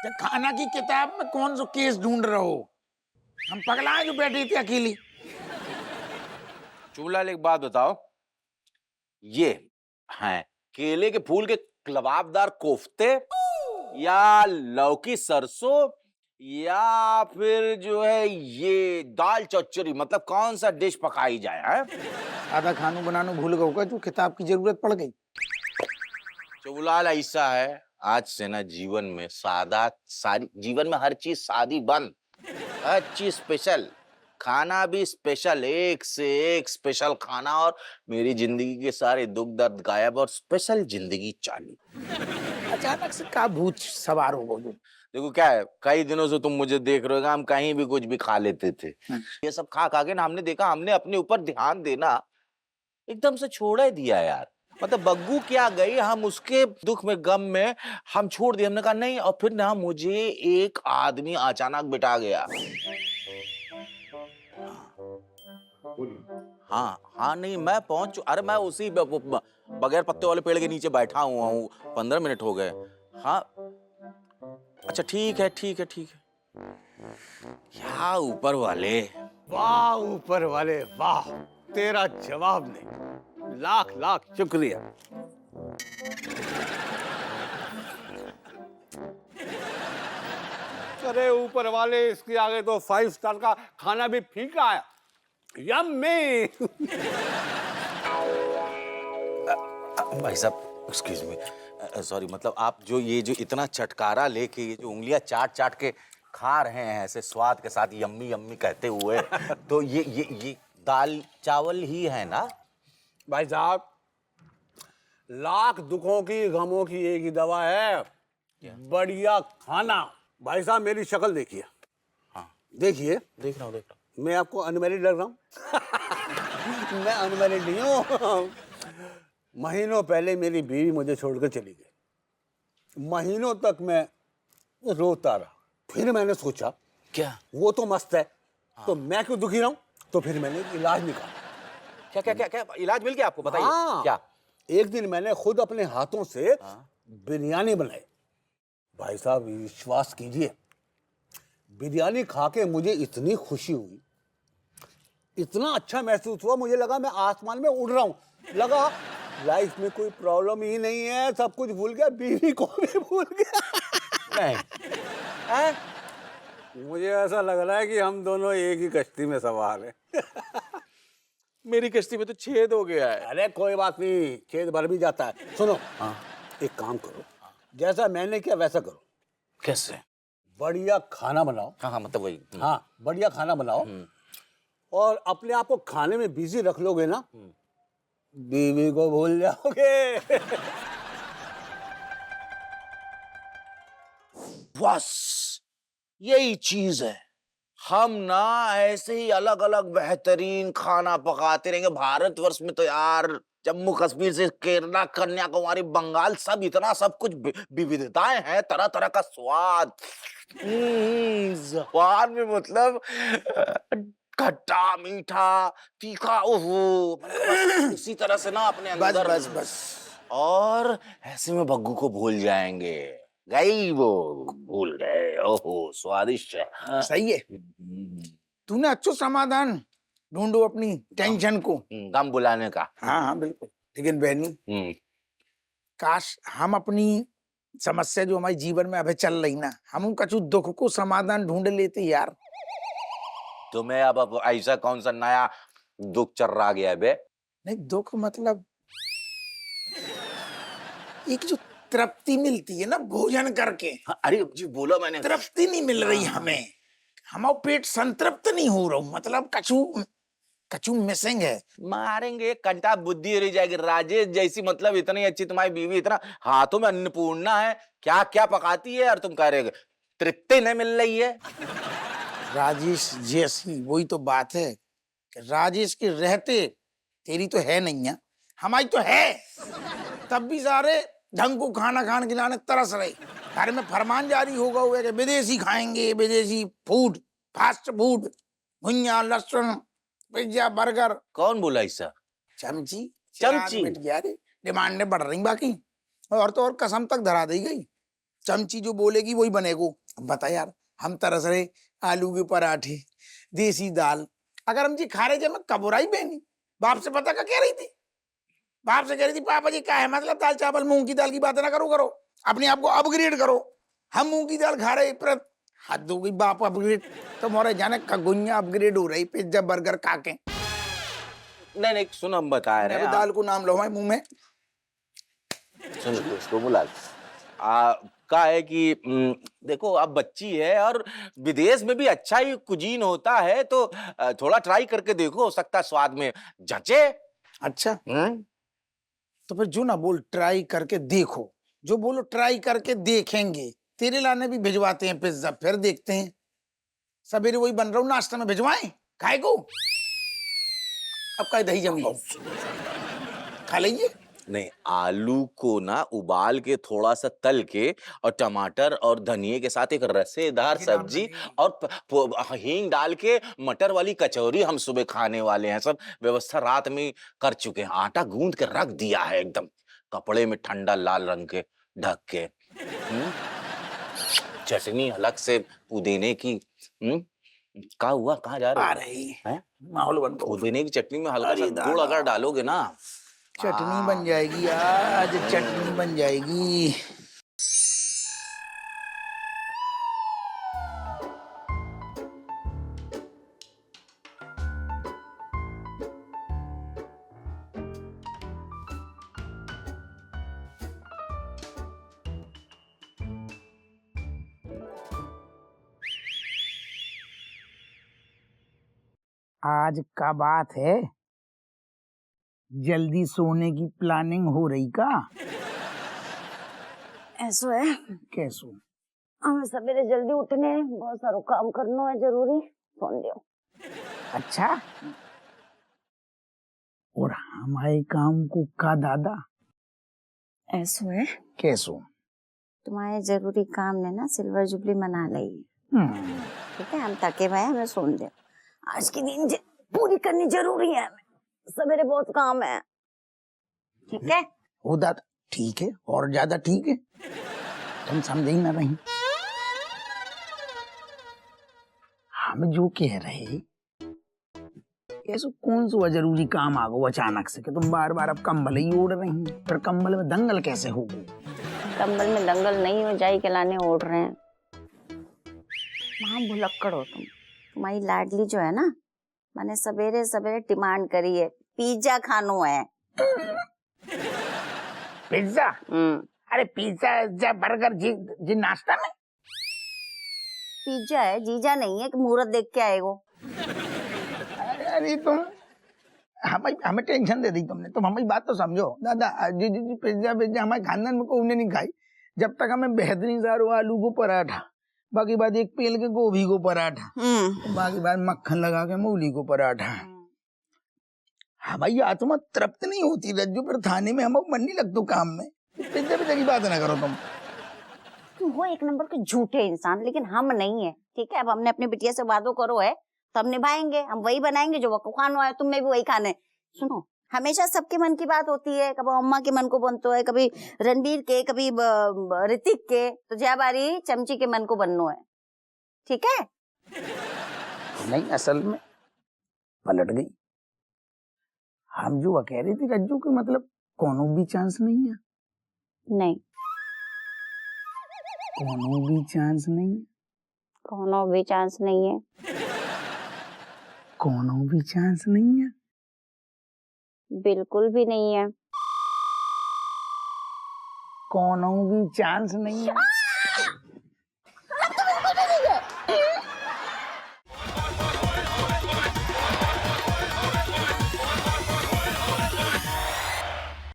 कि खाना की किताब में कौन सा केस ढूंढ रहे हो? हम पगला जो बैठी थी अकेली। चूलाल एक बात बताओ, ये हैं केले के फूल के लबाबदार कोफ्ते या लौकी सरसों या फिर जो है ये दाल चौचरी, मतलब कौन सा डिश पकाई जाए है? आधा खानू बनानू भूल गए होगा जो किताब की जरूरत पड़ गई। चौलाल ऐसा है, आज से ना जीवन में सादा सारी, जीवन में हर चीज सादी बंद, हर चीज स्पेशल, खाना भी स्पेशल, एक से एक स्पेशल खाना, और मेरी जिंदगी के सारे दुख दर्द गायब और स्पेशल जिंदगी चालू। अचानक से का भूत सवार हो गए? देखो क्या है, कई दिनों से तुम मुझे देख रहे हो, हम कहीं भी कुछ भी खा लेते थे। ये सब खा खा के ना हमने देखा, हमने अपने ऊपर ध्यान देना एकदम से छोड़ ही दिया यार। मतलब बग्गू क्या गई, हम उसके दुख में गम में हम छोड़ दिए, हमने कहा नहीं। और फिर ना मुझे एक आदमी अचानक बिठा गया। हाँ हाँ, नहीं मैं पहुंच, अरे मैं उसी बगैर पत्ते वाले पेड़ के नीचे बैठा हुआ हूँ, 15 मिनट हो गए। हाँ अच्छा ठीक है ठीक है ठीक है। क्या ऊपर वाले, वाह ऊपर वाले वाह, तेरा जवाब नहीं, लाख लाख शुक्रिया। अरे ऊपर वाले, इसके आगे तो 5 स्टार का खाना भी फीका है। यम्मी। भाई साहब एक्सक्यूज मी, सॉरी, मतलब आप जो ये जो इतना चटकारा लेके ये जो उंगलियां चाट चाट के खा रहे हैं ऐसे स्वाद के साथ, यम्मी यम्मी कहते हुए, तो ये दाल चावल ही है ना? भाई साहब, लाख दुखों की गमों की एक ही दवा है, बढ़िया खाना। भाई साहब मेरी शक्ल देखिए। हाँ देखिए, देख रहा हूँ देख रहा हूँ। मैं आपको अनमैरिड लग रहा हूँ? मैं अनमैरिड नहीं हूँ। महीनों पहले मेरी बीवी मुझे छोड़कर चली गई। महीनों तक मैं रोता रहा। फिर मैंने सोचा क्या वो तो मस्त है, तो मैं क्यों दुखी रहूं? तो फिर मैंने एक इलाज निकाला। क्या क्या क्या क्या इलाज मिल गया आपको? बताइए। हाँ। क्या? एक दिन मैंने खुद अपने हाथों से बिरयानी बनाई। भाई साहब विश्वास कीजिए, बिरयानी खा के मुझे इतनी खुशी हुई, इतना अच्छा महसूस हुआ, मुझे लगा मैं आसमान में उड़ रहा हूँ। लगा लाइफ में कोई प्रॉब्लम ही नहीं है, सब कुछ भूल गया, बीवी को भी भूल गया। नहीं हैं? मुझे ऐसा लग रहा है कि हम दोनों एक ही कश्ती में सवार हैं। मेरी कश्ती में तो छेद हो गया है। अरे कोई बात नहीं, छेद भर भी जाता है। सुनो, एक काम करो, जैसा मैंने किया वैसा करो। कैसे? बढ़िया खाना बनाओ। हाँ हाँ, मतलब वही। हाँ, बढ़िया खाना बनाओ और अपने आप को खाने में बिजी रख लोगे ना, बीवी को भूल जाओगे। बस यही चीज है, हम ना ऐसे ही अलग अलग बेहतरीन खाना पकाते रहेंगे। भारतवर्ष में तो यार जम्मू कश्मीर से केरला, कन्याकुमारी, बंगाल, सब इतना सब कुछ विविधताएं हैं, तरह तरह का स्वाद। जबान में मतलब खट्टा मीठा तीखा, ओहो, मतलब इसी तरह से ना अपने बस अंदर। बस बस। और ऐसे में बग्गू को भूल जाएंगे। गई वो, भूल गए, ओहो स्वादिष्ट है। हाँ। सही है, तूने अच्छा समाधान ढूंढो अपनी टेंशन को। गम बुलाने का। हाँ हाँ बिल्कुल। लेकिन बहनी, काश हम अपनी समस्या जो हमारे जीवन में अभी चल रही ना, हम कछु दुख को समाधान ढूंढ लेते यार। तुम्हें अब ऐसा कौन सा नया दुख चल रहा गया है बे? नहीं, दुख मतलब एक जो तृप्ति मिलती है ना भोजन करके। हाँ, अरे जी बोला मैंने। तृप्ति नहीं मिल रही हमें, हमारा पेट संतृप्त नहीं हो रहा, मतलब कछु कछु मिसिंग है। मारेंगे कंटा, बुद्धि रह जाएगी। राजेश जैसी, मतलब इतनी अच्छी तुम्हारी बीवी, इतना हाथों में अन्नपूर्णा है, क्या क्या पकाती है और तुम कह रहे हो तृप्ति नहीं मिल रही है। राजेश जैसी, वही तो बात है कि राजेश के रहते तेरी तो है नहीं है, हमारी तो है, तब भी सारे ढंग को खाना खाने खिलाने तरस रहे। घर में फरमान जारी होगा हुआ कि विदेशी खाएंगे, विदेशी फूड, फास्ट फूड, भुंजा, लहसुन, पिज्जा, बर्गर। कौन बोला ऐसा? चमची चमची? मिट गया रे, डिमांडें बढ़ रही बाकी, और तो और कसम तक धरा दी गई चमची जो बोलेगी वही बनेगो। अब बता यार, हम तरस रहे आलू के पराठे, देसी दाल, अगर हम जी खा रहे थे, मैं कबुराई बहनी बाप से पता क्या कह रही थी, बाप से कह रही थी पापा जी क्या है मतलब दाल चावल मूंग की दाल की बात ना करो, अपने आप को अपग्रेड करो। हम मूंग की दाल खा रहे पर हद हो गई, बाप अपग्रेड तो मोरे जाने कगुनिया अपग्रेड हो रही पिज्जा बर्गर खा के। नहीं नहीं सुन, हम बता रहे हैं दाल को नाम लो मुंह में। सुन उसको बुला का है कि देखो अब बच्ची है और विदेश में भी अच्छा ही कुजीन होता है, तो थोड़ा ट्राई करके देखो, हो सकता है स्वाद में जचे। अच्छा तो फिर जो ना बोल ट्राई करके देखो, जो बोलो ट्राई करके देखेंगे। तेरे लाने भी भिजवाते हैं पिज्जा, फिर देखते हैं। सवेरे वही बन रहा हूँ, नाश्ता में भिजवाएं खाए को। अब का दही जमी खा लीजिए। नहीं, आलू को ना उबाल के थोड़ा सा तल के और टमाटर और धनिये के साथ एक रसेदार सब्जी और हींग डाल के मटर वाली कचौरी हम सुबह खाने वाले हैं। सब व्यवस्था रात में कर चुके हैं, आटा गूंद के रख दिया है एकदम कपड़े में ठंडा लाल रंग के ढक के। चटनी अलग से पुदीने की। क्या हुआ, कहाँ जा रहे हैं? माहौल बन तो पुदीने की चटनी में हल्का सा गुड़ अगर डालोगे ना, चटनी बन जाएगी आज, चटनी बन जाएगी। आज का बात है, जल्दी सोने की प्लानिंग हो रही का? ऐसो है, कैसो? हमें सवेरे जल्दी उठने, बहुत सारो काम करनो है जरूरी, सुन लियो। अच्छा, और हमारे काम को का दादा? ऐसो है, कैसो? तुम्हारे जरूरी काम ने ना सिल्वर जुबली मना ली। ठीक है, हम थके हुए हैं, हमें सुन दे। आज की दिन पूरी करनी जरूरी है, सवेरे बहुत काम है। ठीक है? हो दादा, ठीक है, और ज्यादा ठीक है। तुम समझ ही ना रही, हम जो कह रहे ऐसा कौन सा जरूरी काम आ गो अचानक से कि तुम बार बार अब कंबल ही ओढ़ रही हैं? फिर कंबल में दंगल कैसे होगी? कंबल में दंगल नहीं हो, जाई के लाने ओढ़ रहे हैं। वहां भुलक्कड़ हो तुम। तुम्हारी लाडली जो है ना, मैंने सवेरे सवेरे डिमांड करी है, पिज्जा खानो है। पिज्जा? अरे पिज्जा बर्गर जी नाश्ता में? पिज्जा है, जीजा नहीं है कि मुहूर्त देख के आएगो। अरे तुम हमें टेंशन दे दी तुमने। तुम हमारी बात तो समझो दादा। जी पिज्जा हमारे खानदान में कोई नहीं खाई जब तक हमें बेहतरीन सारो आलू को पराठा, बाकी बात एक पेल के गोभी को पराठा, बाकी बात मक्खन लगा के मूली को पराठा। हमारी आत्मा तृप्त नहीं होती रज्जू, पर थाने में हम मन नहीं लगता काम में। पिज्जा की बात ना करो तुम हो एक नंबर के झूठे इंसान, लेकिन हम नहीं है। ठीक है, अब हमने अपनी बिटिया से वादो करो है, तब निभाएंगे। हम वही बनाएंगे जो वको खानो है, तुमने भी वही खाने। सुनो, हमेशा सबके मन की बात होती है, कभी अम्मा के मन को बनतो है, कभी रणबीर के, कभी ऋतिक के, तो जय बारी चमची के मन को बननो है। ठीक है? नहीं, असल में पलट गई। हम जो कह रही थी रज्जू के मतलब कोनो भी चांस नहीं है। नहीं, कोनो भी चांस नहीं है। कोनो भी चांस नहीं है। कोनो भी चांस नहीं है। बिल्कुल भी नहीं है। कोनो भी चांस नहीं है।